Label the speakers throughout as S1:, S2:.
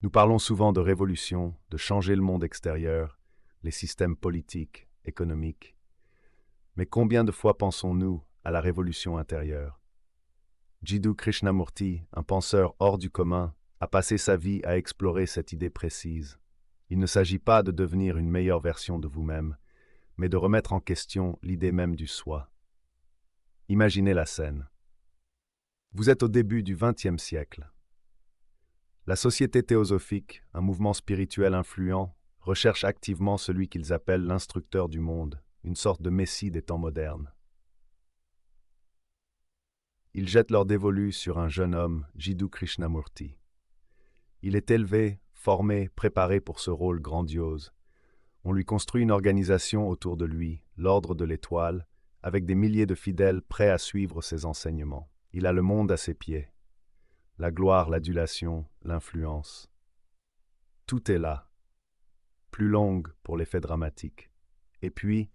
S1: Nous parlons souvent de révolution, de changer le monde extérieur, les systèmes politiques, économiques. Mais combien de fois pensons-nous à la révolution intérieure? Jiddu Krishnamurti, un penseur hors du commun, a passé sa vie à explorer cette idée précise. Il ne s'agit pas de devenir une meilleure version de vous-même, mais de remettre en question l'idée même du soi. Imaginez la scène. Vous êtes au début du XXe siècle. La société théosophique, un mouvement spirituel influent, recherche activement celui qu'ils appellent l'instructeur du monde, une sorte de messie des temps modernes. Ils jettent leur dévolu sur un jeune homme, Jiddu Krishnamurti. Il est élevé, formé, préparé pour ce rôle grandiose. On lui construit une organisation autour de lui, l'Ordre de l'Étoile, avec des milliers de fidèles prêts à suivre ses enseignements. Il a le monde à ses pieds. La gloire, l'adulation, l'influence. Tout est là, plus longue pour l'effet dramatique. Et puis,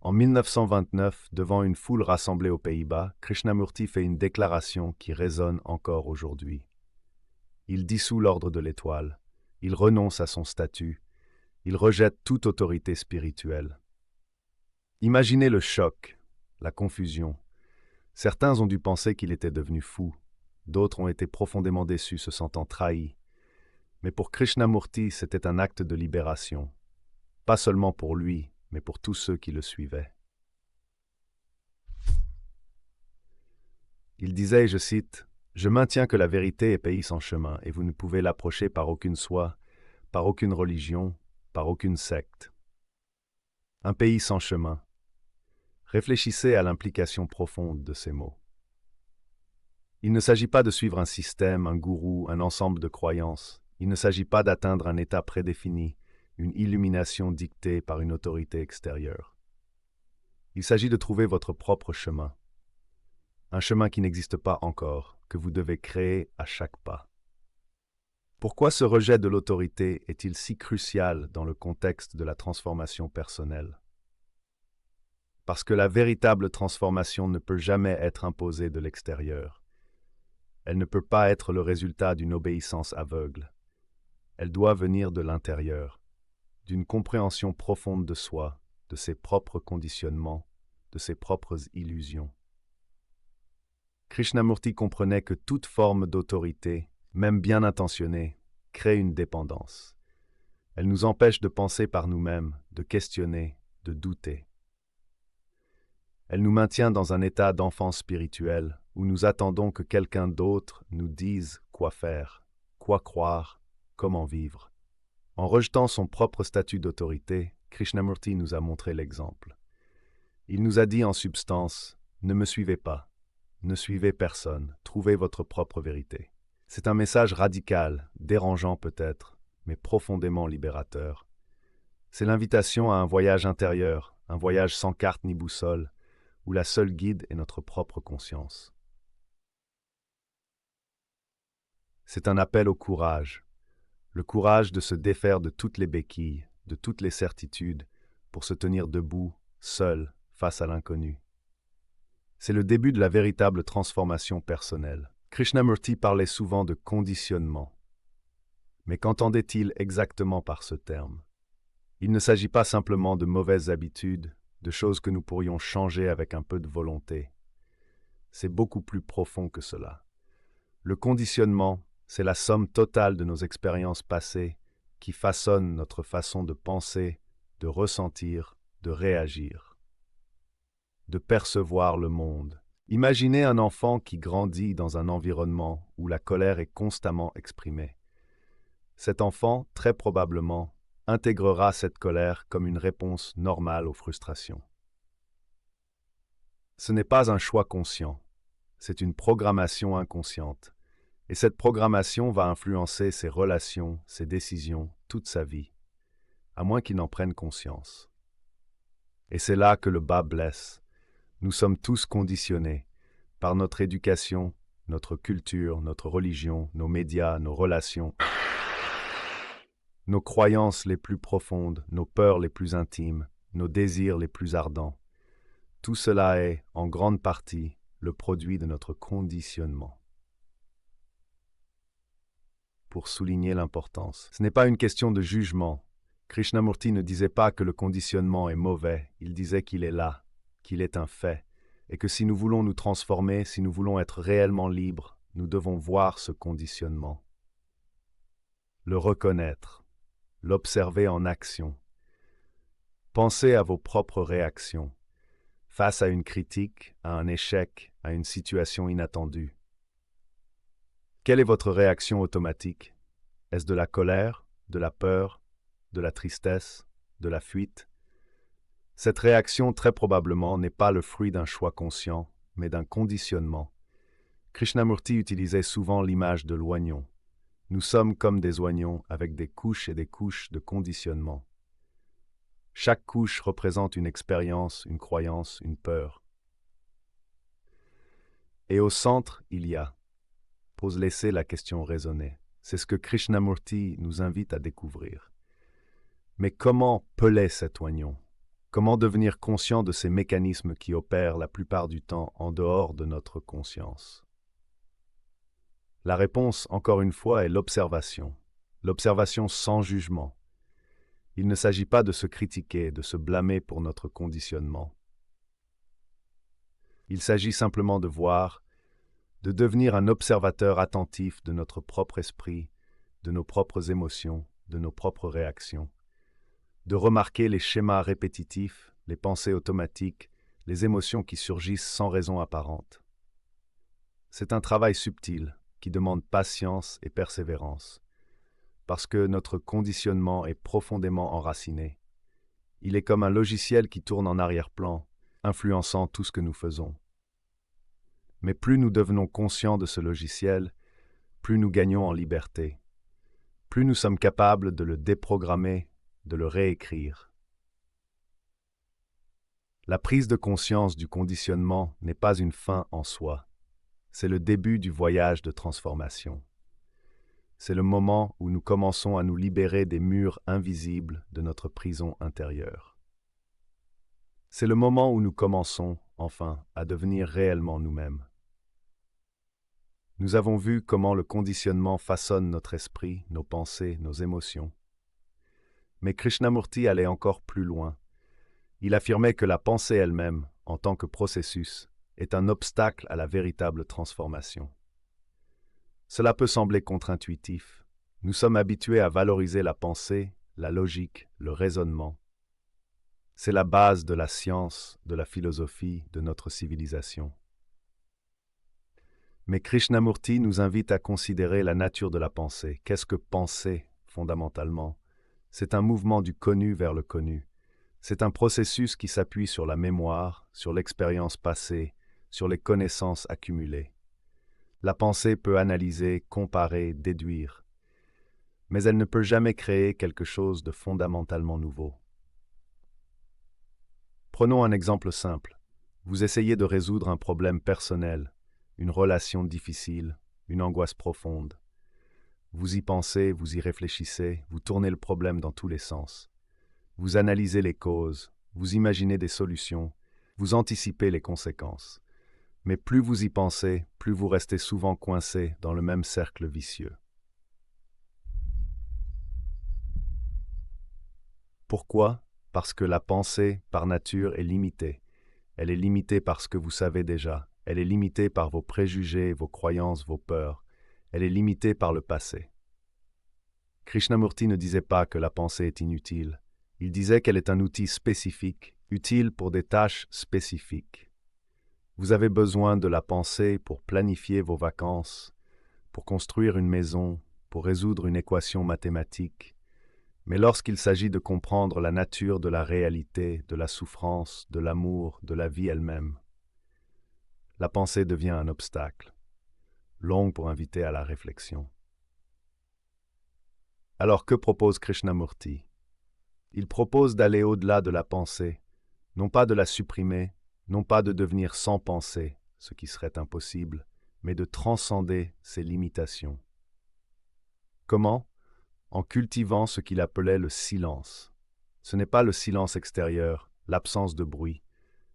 S1: en 1929, devant une foule rassemblée aux Pays-Bas, Krishnamurti fait une déclaration qui résonne encore aujourd'hui. Il dissout l'Ordre de l'Étoile, il renonce à son statut, il rejette toute autorité spirituelle. Imaginez le choc, la confusion. Certains ont dû penser qu'il était devenu fou, d'autres ont été profondément déçus, se sentant trahis. Mais pour Krishnamurti, c'était un acte de libération, pas seulement pour lui, mais pour tous ceux qui le suivaient. Il disait, je cite, « Je maintiens que la vérité est pays sans chemin, et vous ne pouvez l'approcher par aucune foi, par aucune religion, par aucune secte. Un pays sans chemin. » Réfléchissez à l'implication profonde de ces mots. Il ne s'agit pas de suivre un système, un gourou, un ensemble de croyances. Il ne s'agit pas d'atteindre un état prédéfini, une illumination dictée par une autorité extérieure. Il s'agit de trouver votre propre chemin. Un chemin qui n'existe pas encore, que vous devez créer à chaque pas. Pourquoi ce rejet de l'autorité est-il si crucial dans le contexte de la transformation personnelle? Parce que la véritable transformation ne peut jamais être imposée de l'extérieur. Elle ne peut pas être le résultat d'une obéissance aveugle. Elle doit venir de l'intérieur, d'une compréhension profonde de soi, de ses propres conditionnements, de ses propres illusions. Krishnamurti comprenait que toute forme d'autorité, même bien intentionnée, crée une dépendance. Elle nous empêche de penser par nous-mêmes, de questionner, de douter. Elle nous maintient dans un état d'enfance spirituel où nous attendons que quelqu'un d'autre nous dise quoi faire, quoi croire, comment vivre. En rejetant son propre statut d'autorité, Krishnamurti nous a montré l'exemple. Il nous a dit en substance, ne me suivez pas, ne suivez personne, trouvez votre propre vérité. C'est un message radical, dérangeant peut-être, mais profondément libérateur. C'est l'invitation à un voyage intérieur, un voyage sans carte ni boussole, où la seule guide est notre propre conscience. C'est un appel au courage, le courage de se défaire de toutes les béquilles, de toutes les certitudes, pour se tenir debout, seul, face à l'inconnu. C'est le début de la véritable transformation personnelle. Krishnamurti parlait souvent de conditionnement. Mais qu'entendait-il exactement par ce terme? Il ne s'agit pas simplement de mauvaises habitudes, de choses que nous pourrions changer avec un peu de volonté. C'est beaucoup plus profond que cela. Le conditionnement, c'est la somme totale de nos expériences passées qui façonnent notre façon de penser, de ressentir, de réagir, de percevoir le monde. Imaginez un enfant qui grandit dans un environnement où la colère est constamment exprimée. Cet enfant, très probablement, intégrera cette colère comme une réponse normale aux frustrations. Ce n'est pas un choix conscient, c'est une programmation inconsciente. Et cette programmation va influencer ses relations, ses décisions, toute sa vie, à moins qu'il n'en prenne conscience. Et c'est là que le bas blesse. Nous sommes tous conditionnés par notre éducation, notre culture, notre religion, nos médias, nos relations, nos croyances les plus profondes, nos peurs les plus intimes, nos désirs les plus ardents. Tout cela est, en grande partie, le produit de notre conditionnement. pour souligner l'importance. Ce n'est pas une question de jugement. Krishnamurti ne disait pas que le conditionnement est mauvais, il disait qu'il est là, qu'il est un fait, et que si nous voulons nous transformer, si nous voulons être réellement libres, nous devons voir ce conditionnement, le reconnaître, l'observer en action. Pensez à vos propres réactions, face à une critique, à un échec, à une situation inattendue. Quelle est votre réaction automatique? Est-ce de la colère, de la peur, de la tristesse, de la fuite? Cette réaction, très probablement, n'est pas le fruit d'un choix conscient, mais d'un conditionnement. Krishnamurti utilisait souvent l'image de l'oignon. Nous sommes comme des oignons avec des couches et des couches de conditionnement. Chaque couche représente une expérience, une croyance, une peur. Et au centre, il y a. Pose laisser la question résonner. C'est ce que Krishnamurti nous invite à découvrir. Mais comment peler cet oignon? Comment devenir conscient de ces mécanismes qui opèrent la plupart du temps en dehors de notre conscience? La réponse, encore une fois, est l'observation. L'observation sans jugement. Il ne s'agit pas de se critiquer, de se blâmer pour notre conditionnement. Il s'agit simplement de voir, de devenir un observateur attentif de notre propre esprit, de nos propres émotions, de nos propres réactions, de remarquer les schémas répétitifs, les pensées automatiques, les émotions qui surgissent sans raison apparente. C'est un travail subtil qui demande patience et persévérance, parce que notre conditionnement est profondément enraciné. Il est comme un logiciel qui tourne en arrière-plan, influençant tout ce que nous faisons. Mais plus nous devenons conscients de ce logiciel, plus nous gagnons en liberté, plus nous sommes capables de le déprogrammer, de le réécrire. La prise de conscience du conditionnement n'est pas une fin en soi, c'est le début du voyage de transformation. C'est le moment où nous commençons à nous libérer des murs invisibles de notre prison intérieure. C'est le moment où nous commençons, enfin, à devenir réellement nous-mêmes. Nous avons vu comment le conditionnement façonne notre esprit, nos pensées, nos émotions. Mais Krishnamurti allait encore plus loin. Il affirmait que la pensée elle-même, en tant que processus, est un obstacle à la véritable transformation. Cela peut sembler contre-intuitif. Nous sommes habitués à valoriser la pensée, la logique, le raisonnement. C'est la base de la science, de la philosophie, de notre civilisation. Mais Krishnamurti nous invite à considérer la nature de la pensée. Qu'est-ce que penser, fondamentalement? C'est un mouvement du connu vers le connu. C'est un processus qui s'appuie sur la mémoire, sur l'expérience passée, sur les connaissances accumulées. La pensée peut analyser, comparer, déduire, mais elle ne peut jamais créer quelque chose de fondamentalement nouveau. Prenons un exemple simple. Vous essayez de résoudre un problème personnel, une relation difficile, une angoisse profonde. Vous y pensez, vous y réfléchissez, vous tournez le problème dans tous les sens. Vous analysez les causes, vous imaginez des solutions, vous anticipez les conséquences. Mais plus vous y pensez, plus vous restez souvent coincé dans le même cercle vicieux. Pourquoi? Parce que la pensée, par nature, est limitée. Elle est limitée par ce que vous savez déjà. Elle est limitée par vos préjugés, vos croyances, vos peurs. Elle est limitée par le passé. Krishnamurti ne disait pas que la pensée est inutile. Il disait qu'elle est un outil spécifique, utile pour des tâches spécifiques. Vous avez besoin de la pensée pour planifier vos vacances, pour construire une maison, pour résoudre une équation mathématique. Mais lorsqu'il s'agit de comprendre la nature de la réalité, de la souffrance, de l'amour, de la vie elle-même, la pensée devient un obstacle, longue pour inviter à la réflexion. Alors que propose Krishnamurti? Il propose d'aller au-delà de la pensée, non pas de la supprimer, non pas de devenir sans pensée, ce qui serait impossible, mais de transcender ses limitations. Comment? En cultivant ce qu'il appelait le silence. Ce n'est pas le silence extérieur, l'absence de bruit,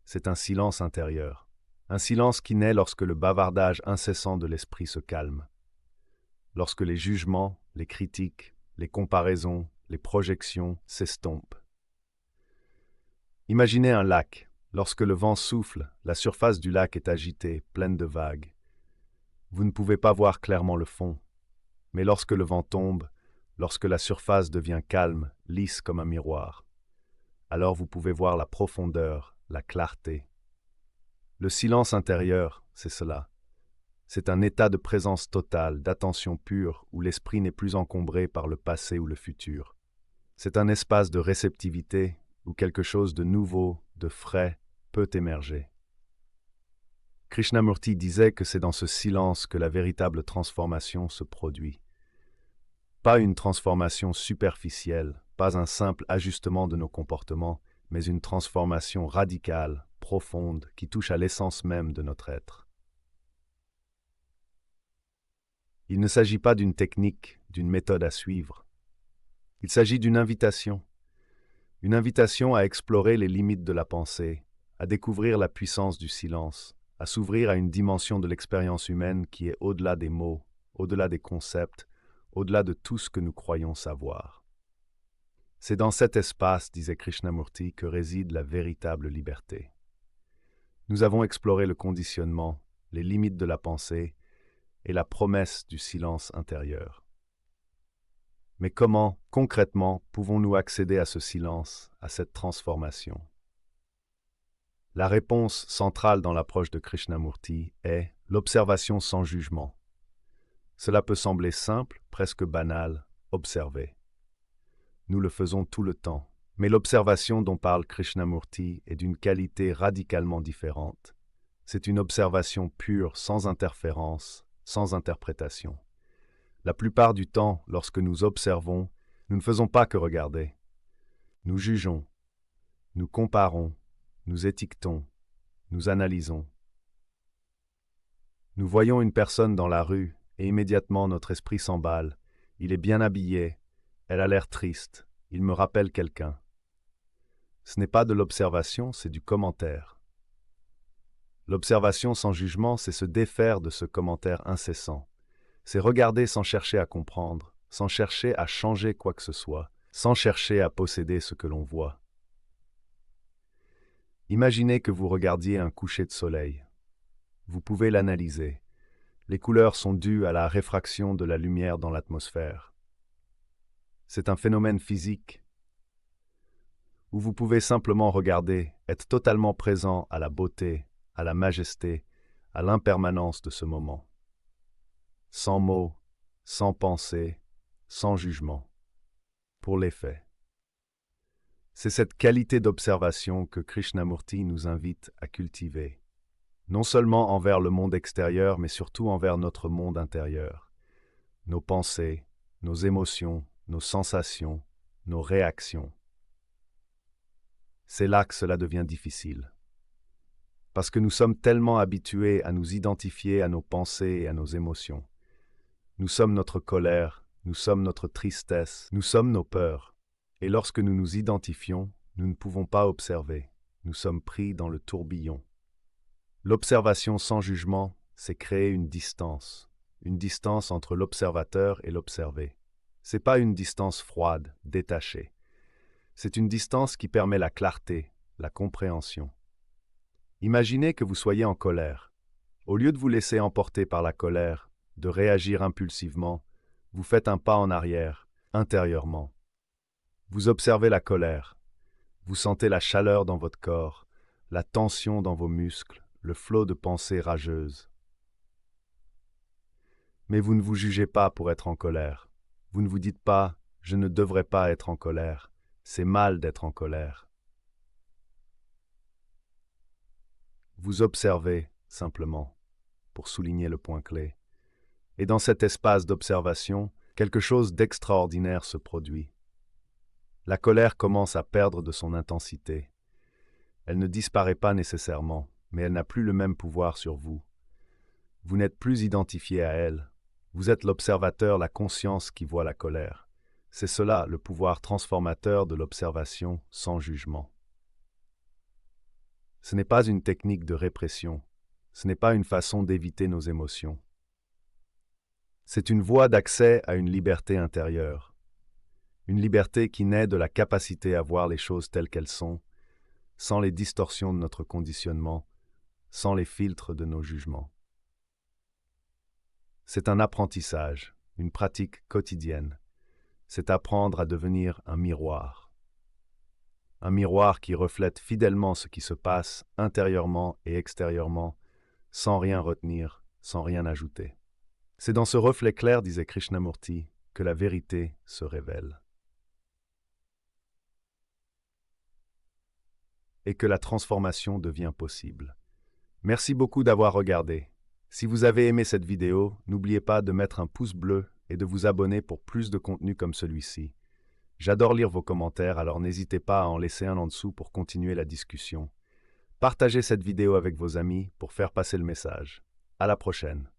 S1: c'est un silence intérieur. Un silence qui naît lorsque le bavardage incessant de l'esprit se calme. lorsque les jugements, les critiques, les comparaisons, les projections s'estompent. Imaginez un lac. Lorsque le vent souffle, la surface du lac est agitée, pleine de vagues. Vous ne pouvez pas voir clairement le fond. Mais lorsque le vent tombe, lorsque la surface devient calme, lisse comme un miroir, alors vous pouvez voir la profondeur, la clarté. Le silence intérieur, c'est cela. C'est un état de présence totale, d'attention pure, où l'esprit n'est plus encombré par le passé ou le futur. C'est un espace de réceptivité, où quelque chose de nouveau, de frais, peut émerger. Krishnamurti disait que c'est dans ce silence que la véritable transformation se produit. Pas une transformation superficielle, pas un simple ajustement de nos comportements, mais une transformation radicale, profonde, qui touche à l'essence même de notre être. Il ne s'agit pas d'une technique, d'une méthode à suivre. Il s'agit d'une invitation à explorer les limites de la pensée, à découvrir la puissance du silence, à s'ouvrir à une dimension de l'expérience humaine qui est au-delà des mots, au-delà des concepts, au-delà de tout ce que nous croyons savoir. C'est dans cet espace, disait Krishnamurti, que réside la véritable liberté. Nous avons exploré le conditionnement, les limites de la pensée et la promesse du silence intérieur. Mais comment, concrètement, pouvons-nous accéder à ce silence, à cette transformation? La réponse centrale dans l'approche de Krishnamurti est l'observation sans jugement. Cela peut sembler simple, presque banal, observer. Nous le faisons tout le temps, mais l'observation dont parle Krishnamurti est d'une qualité radicalement différente. C'est une observation pure, sans interférence, sans interprétation. La plupart du temps, lorsque nous observons, nous ne faisons pas que regarder. Nous jugeons, nous comparons, nous étiquetons, nous analysons. Nous voyons une personne dans la rue et immédiatement notre esprit s'emballe. Il est bien habillé, elle a l'air triste, il me rappelle quelqu'un. Ce n'est pas de l'observation, c'est du commentaire. L'observation sans jugement, c'est se défaire de ce commentaire incessant. C'est regarder sans chercher à comprendre, sans chercher à changer quoi que ce soit, sans chercher à posséder ce que l'on voit. Imaginez que vous regardiez un coucher de soleil. Vous pouvez l'analyser. Les couleurs sont dues à la réfraction de la lumière dans l'atmosphère. C'est un phénomène physique où vous pouvez simplement regarder, être totalement présent à la beauté, à la majesté, à l'impermanence de ce moment. Sans mots, sans pensée, sans jugement. Pour les faits. C'est cette qualité d'observation que Krishnamurti nous invite à cultiver, non seulement envers le monde extérieur, mais surtout envers notre monde intérieur. Nos pensées, nos émotions, nos sensations, nos réactions. C'est là que cela devient difficile. Parce que nous sommes tellement habitués à nous identifier à nos pensées et à nos émotions. Nous sommes notre colère, nous sommes notre tristesse, nous sommes nos peurs. Et lorsque nous nous identifions, nous ne pouvons pas observer. Nous sommes pris dans le tourbillon. L'observation sans jugement, c'est créer une distance entre l'observateur et l'observé. C'est pas une distance froide, détachée. C'est une distance qui permet la clarté, la compréhension. Imaginez que vous soyez en colère. Au lieu de vous laisser emporter par la colère, de réagir impulsivement, vous faites un pas en arrière, intérieurement. Vous observez la colère. Vous sentez la chaleur dans votre corps, la tension dans vos muscles, le flot de pensées rageuses. Mais vous ne vous jugez pas pour être en colère. Vous ne vous dites pas « je ne devrais pas être en colère ». C'est mal d'être en colère. Vous observez, simplement, pour souligner le point clé. Et dans cet espace d'observation, quelque chose d'extraordinaire se produit. La colère commence à perdre de son intensité. Elle ne disparaît pas nécessairement, mais elle n'a plus le même pouvoir sur vous. Vous n'êtes plus identifié à elle. Vous êtes l'observateur, la conscience qui voit la colère. C'est cela le pouvoir transformateur de l'observation sans jugement. Ce n'est pas une technique de répression. Ce n'est pas une façon d'éviter nos émotions. C'est une voie d'accès à une liberté intérieure. Une liberté qui naît de la capacité à voir les choses telles qu'elles sont, sans les distorsions de notre conditionnement, sans les filtres de nos jugements. C'est un apprentissage, une pratique quotidienne. C'est apprendre à devenir un miroir. Un miroir qui reflète fidèlement ce qui se passe intérieurement et extérieurement, sans rien retenir, sans rien ajouter. C'est dans ce reflet clair, disait Krishnamurti, que la vérité se révèle. Et que la transformation devient possible. Merci beaucoup d'avoir regardé. Si vous avez aimé cette vidéo, n'oubliez pas de mettre un pouce bleu et de vous abonner pour plus de contenu comme celui-ci. J'adore lire vos commentaires, alors n'hésitez pas à en laisser un en dessous pour continuer la discussion. Partagez cette vidéo avec vos amis pour faire passer le message. À la prochaine.